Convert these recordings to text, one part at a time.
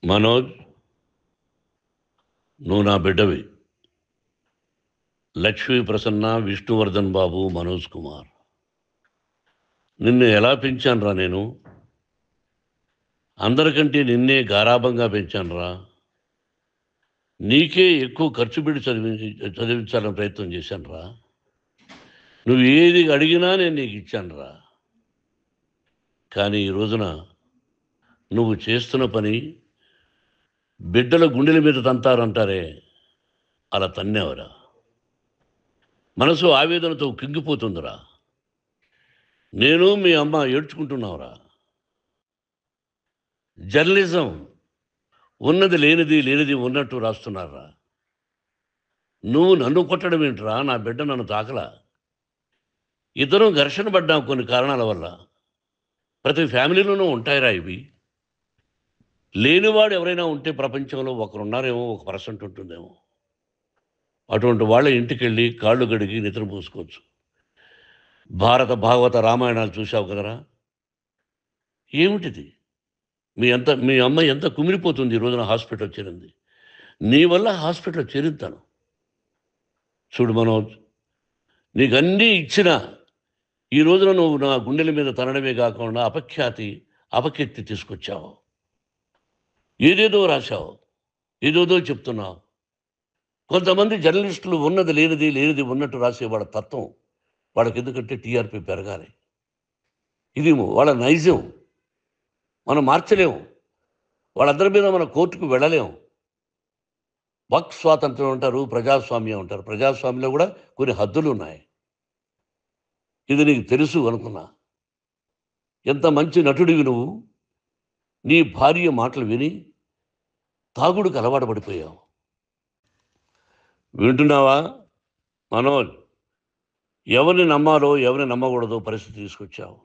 మనోజ్, నువ్వు నా బిడ్డవి. లక్ష్మీ ప్రసన్న, విష్ణువర్ధన్ బాబు, మనోజ్ కుమార్. నిన్ను ఎలా పెంచానురా నేను? అందరికంటే నిన్నే గారాబంగా పెంచానురా. నీకే ఎక్కువ ఖర్చు పెట్టి చదివించాలని ప్రయత్నం చేశానురా. నువ్వు ఏది అడిగినా నేను నీకు ఇచ్చానురా. కానీ ఈ రోజున నువ్వు చేస్తున్న పని బిడ్డల గుండెల మీద తంతారంటారే, అలా తన్నేవరా. మనసు ఆవేదనతో కింగిపోతుందిరా. నేను మీ అమ్మ ఏడ్చుకుంటున్నావురా. జర్నలిజం ఉన్నది లేనిది, లేనిది ఉన్నట్టు రాస్తున్నారా. నువ్వు నన్ను కొట్టడం ఏంట్రా? నా బిడ్డ నన్ను తాకలా. ఇద్దరం ఘర్షణ పడ్డాం కొన్ని కారణాల వల్ల. ప్రతి ఫ్యామిలీలోనూ ఉంటాయిరా ఇవి. లేనివాడు ఎవరైనా ఉంటే ప్రపంచంలో ఒకరున్నారేమో, 1% ఉంటుందేమో. అటువంటి వాళ్ళ ఇంటికి వెళ్ళి కాళ్ళు గడిగి నిద్ర పూసుకోవచ్చు. భారత భాగవత రామాయణాలు చూశావు కదరా. ఏమిటిది? మీ అమ్మ ఎంత కుమిలిపోతుంది ఈ రోజున హాస్పిటల్ చేరింది. నీ వల్ల హాస్పిటల్ చేరుతాను. చూడు మనోజ్, నీకు అన్నీ ఇచ్చినా ఈ రోజున నువ్వు నా గుండెల మీద తనడమే కాకుండా అపకీర్తి తీసుకొచ్చావు. ఏదేదో రాశావు, ఏదేదో చెప్తున్నావు. కొంతమంది జర్నలిస్టులు ఉన్నది లేనిది, లేనిది ఉన్నట్టు రాసే వాళ్ళ తత్వం వాళ్ళకి ఎందుకంటే టీఆర్పీ పెరగాలి. ఇది వాళ్ళ నైజం. మనం మార్చలేము. వాళ్ళందరి మీద మన కోర్టుకు వెళ్ళలేము. వాక్ స్వాతంత్రం అంటారు, ప్రజాస్వామ్యం అంటారు. ప్రజాస్వామ్యంలో కూడా కొన్ని హద్దులు ఉన్నాయి. ఇది నీకు తెలుసు అనుకున్నా. ఎంత మంచి నటుడివి నువ్వు. నీ భార్య మాటలు విని తాగుడికి అలవాటు పడిపోయావు. వింటున్నావా మనోజ్? ఎవరిని నమ్మాలో ఎవరిని నమ్మకూడదో పరిస్థితి తీసుకొచ్చావు.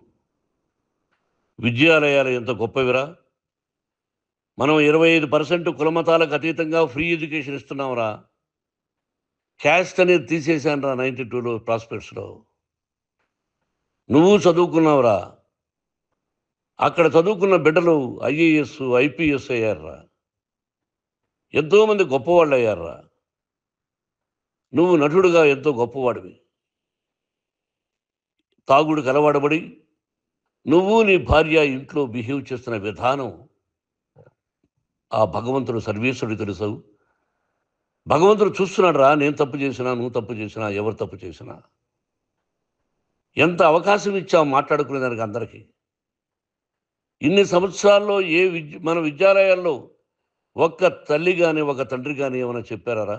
విద్యాలయాలు ఎంత గొప్పవిరా. మనం 25% కులమతాలకు అతీతంగా ఫ్రీ ఎడ్యుకేషన్ ఇస్తున్నాంరా. క్యాస్ట్ అనేది తీసేశానురా 92లో ప్రాస్పెక్ట్స్లో. నువ్వు చదువుకున్నావురా. అక్కడ చదువుకున్న బిడ్డలు ఐఏఎస్, ఐపీఎస్ అయ్యారురా. ఎంతోమంది గొప్పవాళ్ళు అయ్యారురా. నువ్వు నటుడుగా ఎంతో గొప్పవాడివి. తాగుడికి అలవాటుపడి నువ్వు నీ భార్య ఇంట్లో బిహేవ్ చేస్తున్న విధానం ఆ భగవంతుడు సర్వేశ్వరుడు తెలుసు. భగవంతుడు చూస్తున్నాడు రా. నేను తప్పు చేసినా, నువ్వు తప్పు చేసినా, ఎవరు తప్పు చేసినా. ఎంత అవకాశం ఇచ్చావు మాట్లాడుకునేదానికి అందరికీ. ఇన్ని సంవత్సరాల్లో మన విద్యాలయాల్లో ఒక్క తల్లి కానీ ఒక తండ్రి కానీ ఏమైనా చెప్పారా?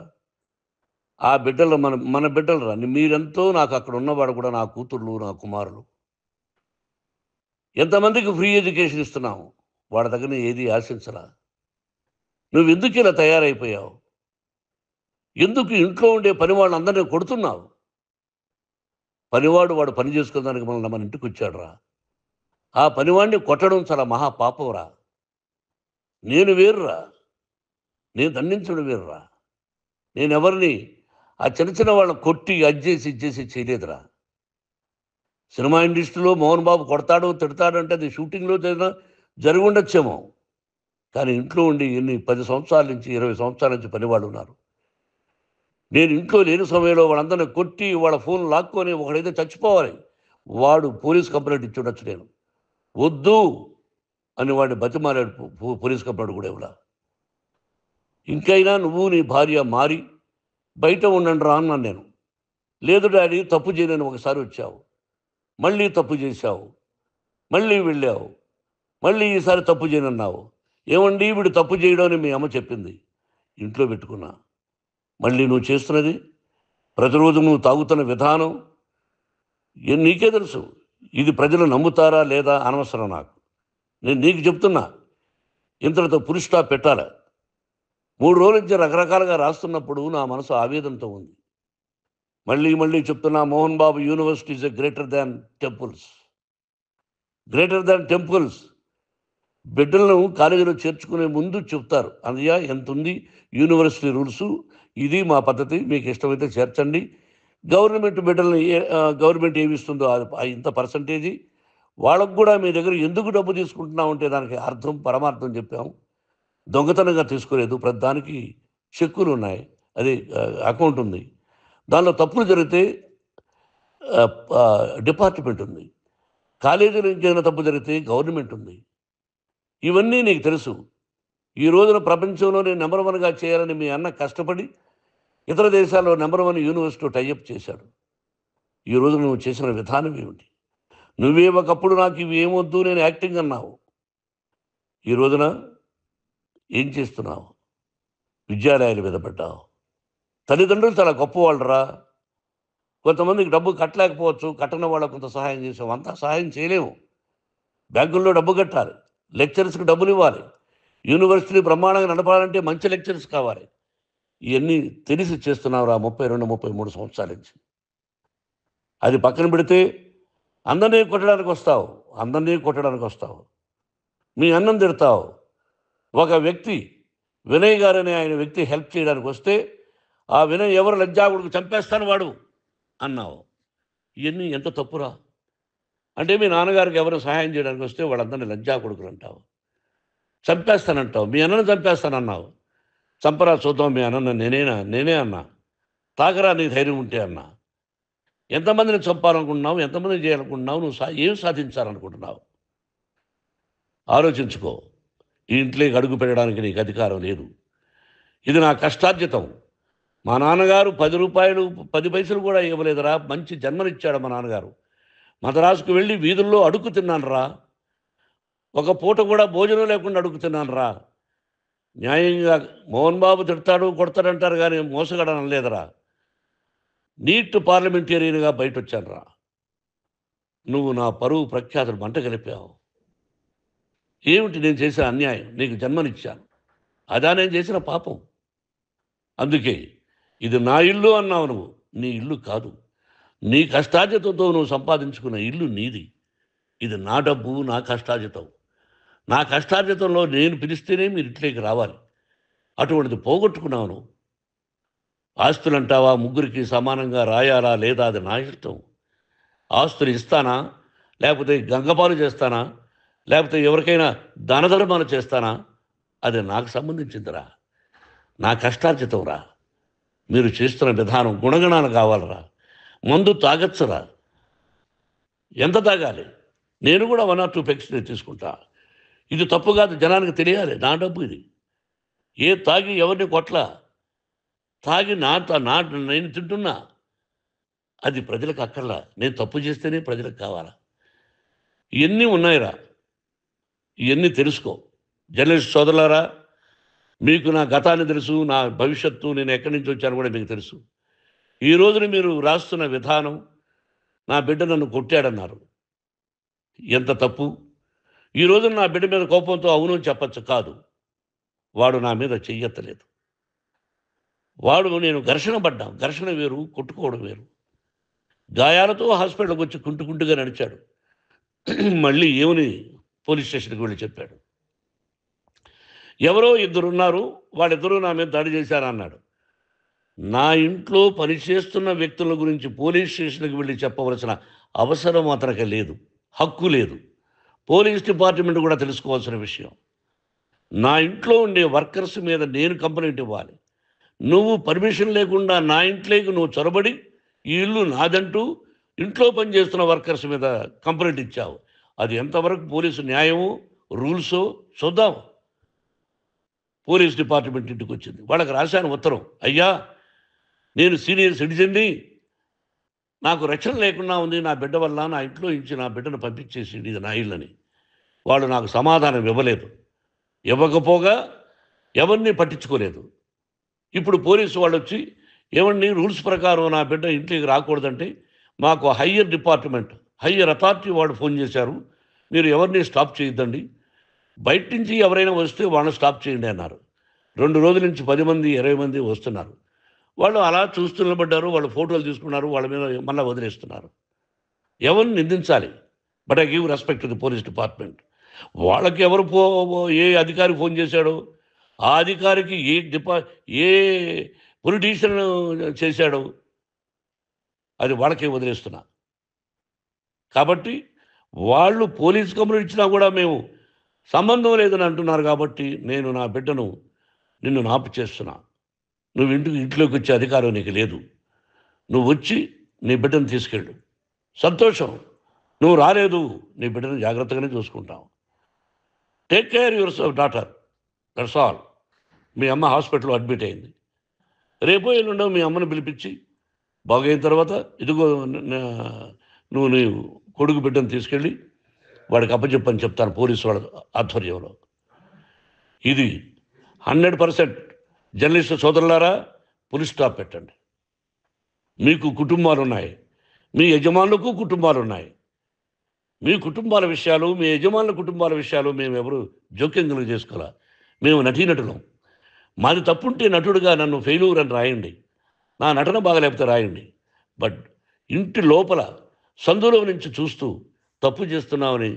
ఆ బిడ్డలు మన బిడ్డలు రా. మీరెంతో నాకు అక్కడ ఉన్నవాడు కూడా నా కూతుర్లు, నా కుమారులు. ఎంతమందికి ఫ్రీ ఎడ్యుకేషన్ ఇస్తున్నావు. వాడి దగ్గర ఏది ఆశించరా. నువ్వు ఎందుకు ఇలా తయారైపోయావు? ఎందుకు ఇంట్లో ఉండే పని వాళ్ళందరినీ కొడుతున్నావు? వాడు పని చేసుకోవడానికి మన ఇంటికి వచ్చాడు రా. ఆ పనివాడిని కొట్టడం చాలా మహాపాపంరా. నేను వేరురా. నేను దండించడం వేరురా. నేను ఎవరిని ఆ చిన్న వాళ్ళని కొట్టి ఇచ్చేసి చేయలేదురా. సినిమా ఇండస్ట్రీలో మోహన్ బాబు కొడతాడు, తిడతాడు అంటే అది షూటింగ్లో జరిగి ఉండొచ్చేమో. కానీ ఇంట్లో ఉండి 10 సంవత్సరాల నుంచి 20 సంవత్సరాల నుంచి పనివాళ్ళు ఉన్నారు. నేను ఇంట్లో లేని సమయంలో వాళ్ళందరినీ కొట్టి వాళ్ళ ఫోన్ లాక్కొని ఒకడైతే చచ్చిపోవాలి. వాడు పోలీస్ కంప్లైంట్ ఇచ్చి ఉండొచ్చు. నేను వద్దు అని వాడిని బతిమాలాడు. పోలీస్ కంప్లైంట్ కూడా ఇవ్వలా. ఇంకైనా నువ్వు నీ భార్య మారి బయట ఉండండి రా అన్నాను నేను. లేదు డాడీ, తప్పు చేయలేని ఒకసారి వచ్చావు, మళ్ళీ తప్పు చేశావు, మళ్ళీ వెళ్ళావు, మళ్ళీ ఈసారి తప్పు చేయనన్నావు. ఏమండి వీడు తప్పు చేయడం అని మీ అమ్మ చెప్పింది. ఇంట్లో పెట్టుకున్నా. మళ్ళీ నువ్వు చేస్తున్నది, ప్రతిరోజు నువ్వు తాగుతున్న విధానం నీకే తెలుసు. ఇది ప్రజలు నమ్ముతారా లేదా అనవసరం నాకు. నేను నీకు చెప్తున్నా, ఇంతటితో పులి స్టాప్ పెట్టాలి. 3 రోజుల నుంచి రకరకాలుగా రాస్తున్నప్పుడు నా మనసు ఆవేదనతో ఉంది. మళ్ళీ చెప్తున్నా, Mohan Babu university is greater than temples. Greater than temples. బిడ్డలను కాలేజీలో చేర్చుకునే ముందు చెప్తారు, అన్నయ్య ఎంత ఉంది యూనివర్సిటీ రూల్సు, ఇది మా పద్ధతి, మీకు ఇష్టమైతే చేర్చండి. గవర్నమెంట్ బిడ్డలను గవర్నమెంట్ ఏమి ఇస్తుందో ఇంత పర్సంటేజీ వాళ్ళకు కూడా మీ దగ్గర ఎందుకు డబ్బు తీసుకుంటున్నామంటే దానికి అర్థం పరమార్థం చెప్పాము. దొంగతనంగా తీసుకోలేదు. ప్రతిదానికి చెక్కులు ఉన్నాయి. అది అకౌంట్ ఉంది. దానిలో తప్పులు జరిగితే డిపార్ట్మెంట్ ఉంది. కాలేజీలో ఇంకేదైనా తప్పు జరిగితే గవర్నమెంట్ ఉంది. ఇవన్నీ నీకు తెలుసు. ఈ రోజున ప్రపంచంలోనే నంబర్ 1గా చేయాలని మీ అన్న కష్టపడి ఇతర దేశాల్లో నంబర్ 1 యూనివర్సిటీ టైఅప్ చేశాడు. ఈ రోజు నువ్వు చేసిన విధానం ఏమిటి? నువ్వే ఒకప్పుడు నాకు ఇవి ఏమొద్దు నేను యాక్టింగ్ అన్నావు. ఈ రోజున ఏం చేస్తున్నావు? విద్యాలయాల మీద పడ్డావు. తల్లిదండ్రులు చాలా గొప్పవాళ్ళురా. కొంతమందికి డబ్బు కట్టలేకపోవచ్చు. కట్టని వాళ్ళకు కొంత సహాయం చేసావు. అంతా సహాయం చేయలేము. బ్యాంకుల్లో డబ్బు కట్టాలి. లెక్చరర్స్కి డబ్బులు ఇవ్వాలి. యూనివర్సిటీ బ్రహ్మాండంగా నడపాలంటే మంచి లెక్చరర్స్ కావాలి. ఇవన్నీ తెలిసి చేస్తున్నావురా 32, 33 సంవత్సరాల నుంచి. అది పక్కన పెడితే అందరినీ కొట్టడానికి వస్తావు. మీ అన్నం తిడతావు. ఒక వ్యక్తి వినయ్ గారనే ఆయన వ్యక్తి హెల్ప్ చేయడానికి వస్తే ఆ వినయ్ ఎవరు లజ్జాగుడికి చంపేస్తాను వాడు అన్నావు. ఇవన్నీ ఎంత తప్పురా? అంటే మీ నాన్నగారికి ఎవరు సహాయం చేయడానికి వస్తే వాళ్ళందరినీ లజ్జాగుడుకులు అంటావు. చంపేస్తానంటావు. మీ అన్నను చంపేస్తానన్నావు. చంపరా చూద్దాం మీ అన్న నేనే అన్నా. తాకరా నీ ధైర్యం ఉంటే అన్నా. ఎంతమందిని చంపాలనుకుంటున్నావు? ఎంతమందిని చేయాలనుకుంటున్నావు? నువ్వు ఏం సాధించాలనుకుంటున్నావు? ఆలోచించుకో. ఈ ఇంట్లోకి అడుగు పెట్టడానికి నీకు అధికారం లేదు. ఇది నా కష్టార్జితం. మా నాన్నగారు 10 రూపాయలు 10 పైసలు కూడా ఇవ్వలేదురా. మంచి జన్మనిచ్చాడు మా నాన్నగారు. మద్రాసుకు వెళ్ళి వీధుల్లో అడుగు తిన్నాను రా. ఒక పూట కూడా భోజనం లేకుండా అడుగు తిన్నాను రా. న్యాయంగా మోహన్ బాబు తిడతాడు కొడతాడంటారు కానీ మోసగడనం లేదురా. నీట్ పార్లమెంటేరియన్గా బయట వచ్చాను రా. నువ్వు నా పరువు ప్రఖ్యాతులు మంట కలిపావు. ఏమిటి నేను చేసిన అన్యాయం? నీకు జన్మనిచ్చాను. అదా నేను చేసిన పాపం. అందుకే ఇది నా ఇల్లు అన్నావు నువ్వు. నీ ఇల్లు కాదు. నీ కష్టార్జితంతో నువ్వు సంపాదించుకున్న ఇల్లు నీది. ఇది నా డబ్బు, నా కష్టార్జితం. నా కష్టార్జితంలో నేను పిలిస్తేనే మీరు ఇంట్లోకి రావాలి. అటువంటిది పోగొట్టుకున్నావు నువ్వు. ఆస్తులు అంటావా? ముగ్గురికి సమానంగా రాయాలా లేదా అది నా ఇష్టం. ఆస్తులు ఇస్తానా, లేకపోతే గంగపాలు చేస్తానా, లేకపోతే ఎవరికైనా దానధర్మాలు చేస్తానా, అది నాకు సంబంధించిందిరా. నా కష్టార్జితం రా. మీరు చేస్తున్న విధానం గుణగణాలు కావాలరా. మందు తాగచ్చురా. ఎంత తాగాలి? నేను కూడా 1 or 2 పెగ్స్ తీసుకుంటా. ఇది తప్పు కాదు, జనానికి తెలియాలి. నా డబ్బు ఇది. తాగి ఎవరిని కొట్లా. తాగి నేను తింటున్నా. అది ప్రజలకు అక్కర్లా. నేను తప్పు చేస్తేనే ప్రజలకు కావాలా. ఇవన్నీ ఉన్నాయిరా. ఇవన్నీ తెలుసుకో. జర్నలిస్ట్ సోదరులారా, మీకు నా గతాన్ని తెలుసు, నా భవిష్యత్తు, నేను ఎక్కడి నుంచి వచ్చాను కూడా మీకు తెలుసు. ఈ రోజున మీరు రాస్తున్న విధానం, నా బిడ్డ నన్ను కొట్టాడన్నారు. ఎంత తప్పు. ఈ రోజున నా బిడ్డ మీద కోపంతో అవును చెప్పచ్చు. కాదు, వాడు నా మీద చెయ్యెత్తలేదు. నేను ఘర్షణ పడ్డాం. ఘర్షణ వేరు, కొట్టుకోవడం వేరు. గాయాలతో హాస్పిటల్కి వచ్చి కుంటుకుంటుగా నడిచాడు. మళ్ళీ ఏమని పోలీస్ స్టేషన్కి వెళ్ళి చెప్పాడు. ఎవరో 2 ఉన్నారు, వాళ్ళిద్దరూ నా మీద దాడి చేశారన్నాడు. నా ఇంట్లో పనిచేస్తున్న వ్యక్తుల గురించి పోలీస్ స్టేషన్కి వెళ్ళి చెప్పవలసిన అవసరం అతనికి లేదు, హక్కు లేదు. పోలీస్ డిపార్ట్మెంట్ కూడా తెలుసుకోవాల్సిన విషయం. నా ఇంట్లో ఉండే వర్కర్స్ మీద నేను కంప్లైంట్ ఇవ్వాలి. నువ్వు పర్మిషన్ లేకుండా నా ఇంట్లోకి నువ్వు చొరబడి ఈ ఇల్లు నాదంటూ ఇంట్లో పనిచేస్తున్న వర్కర్స్ మీద కంప్లైంట్ ఇచ్చావు. అది ఎంతవరకు పోలీసు న్యాయమో రూల్సో చూద్దాం. పోలీస్ డిపార్ట్మెంట్ ఇంటికి వచ్చింది. వాళ్ళకి రాశాను ఉత్తరం. అయ్యా, నేను సీనియర్ సిటిజన్ని, నాకు రక్షణ లేకుండా ఉంది. నా బిడ్డ వల్ల నా ఇంట్లో నుంచి నా బిడ్డను పంపించేసి ఇది నా ఇల్లని. వాళ్ళు నాకు సమాధానం ఇవ్వలేదు. ఇవ్వకపోగా ఎవరిని పట్టించుకోలేదు. ఇప్పుడు పోలీసు వాళ్ళు వచ్చి ఏమండి రూల్స్ ప్రకారం నా బిడ్డ ఇంటికి రాకూడదంటే మాకు హయ్యర్ డిపార్ట్మెంట్, హయ్యర్ అథారిటీ వాళ్ళు ఫోన్ చేశారు. మీరు ఎవరిని స్టాప్ చేయొద్దండి, బయట నుంచి ఎవరైనా వస్తే వాళ్ళని స్టాప్ చేయండి అన్నారు. 2 రోజుల నుంచి 10 మంది 20 మంది వస్తున్నారు. వాళ్ళు అలా చూస్తూ నిలబడ్డారు. వాళ్ళు ఫోటోలు తీసుకున్నారు. వాళ్ళ మీద మళ్ళీ వదిలేస్తున్నారు. ఎవరిని నిందించాలి? But I give respect to the police department. వాళ్ళకి ఏ అధికారి ఫోన్ చేశాడో, ఆ అధికారికి ఏ పొలిటీషియన్ చేశాడో అది వాళ్ళకే వదిలేస్తున్నా. కాబట్టి వాళ్ళు పోలీస్ కంప్లైంట్ ఇచ్చినా కూడా మేము సంబంధం లేదని అంటున్నారు కాబట్టి నేను నా బిడ్డను నిన్ను నాపు చేస్తున్నా. నువ్వు ఇంట్లోకి వచ్చే అధికారం నీకు లేదు. నువ్వు వచ్చి నీ బిడ్డను తీసుకెళ్ళు. సంతోషం. నువ్వు రాలేదు, నీ బిడ్డను జాగ్రత్తగానే చూసుకుంటావు. Take care your daughter, that's all. మీ అమ్మ హాస్పిటల్లో అడ్మిట్ అయింది. రేపో ఎల్లుండో మీ అమ్మను పిలిపించి బాగైన తర్వాత ఇదిగో నువ్వు నీ కొడుకు బిడ్డను తీసుకెళ్ళి వాడికి అప్పచెప్పని చెప్తాను పోలీసు వాళ్ళ ఆధ్వర్యంలో. ఇది 100% జర్నలిస్టు సోదరులారా, పులి స్టాప్ పెట్టండి. మీకు కుటుంబాలు ఉన్నాయి, మీ యజమానులకు కుటుంబాలు ఉన్నాయి. మీ కుటుంబాల విషయాలు, మీ యజమానుల కుటుంబాల విషయాలు మేము ఎవరు జోక్యం కలుగు చేసుకోవాలా. మేము నటీనటులం. మాది తప్పుంటే నటుడుగా నన్ను ఫెయిల్యూర్ అని రాయండి, నా నటన బాగలేకపోతే రాయండి. బట్ ఇంటి లోపల సందులో నుంచి చూస్తూ తప్పు చేస్తున్నామని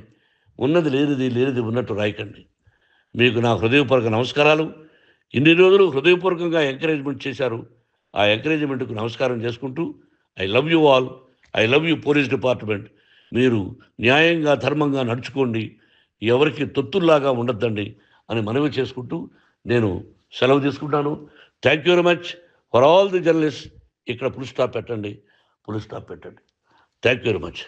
ఉన్నది లేనిది లేనిది ఉన్నట్టు రాయకండి. మీకు నా హృదయపూర్వక నమస్కారాలు. ఇన్ని రోజులు హృదయపూర్వకంగా ఎంకరేజ్మెంట్ చేశారు. ఆ ఎంకరేజ్మెంట్కు నమస్కారం చేసుకుంటూ I love you all. I love you police department. మీరు న్యాయంగా ధర్మంగా నడుచుకోండి, ఎవరికి తొత్తుల్లాగా ఉండొద్దండి అని మనవి చేసుకుంటూ నేను సెలవు తీసుకుంటాను. Thank you very much for all the journalist. ఇక్కడ పులి స్టాప్ పెట్టండి, పులి స్టాప్ పెట్టండి. Thank you very much.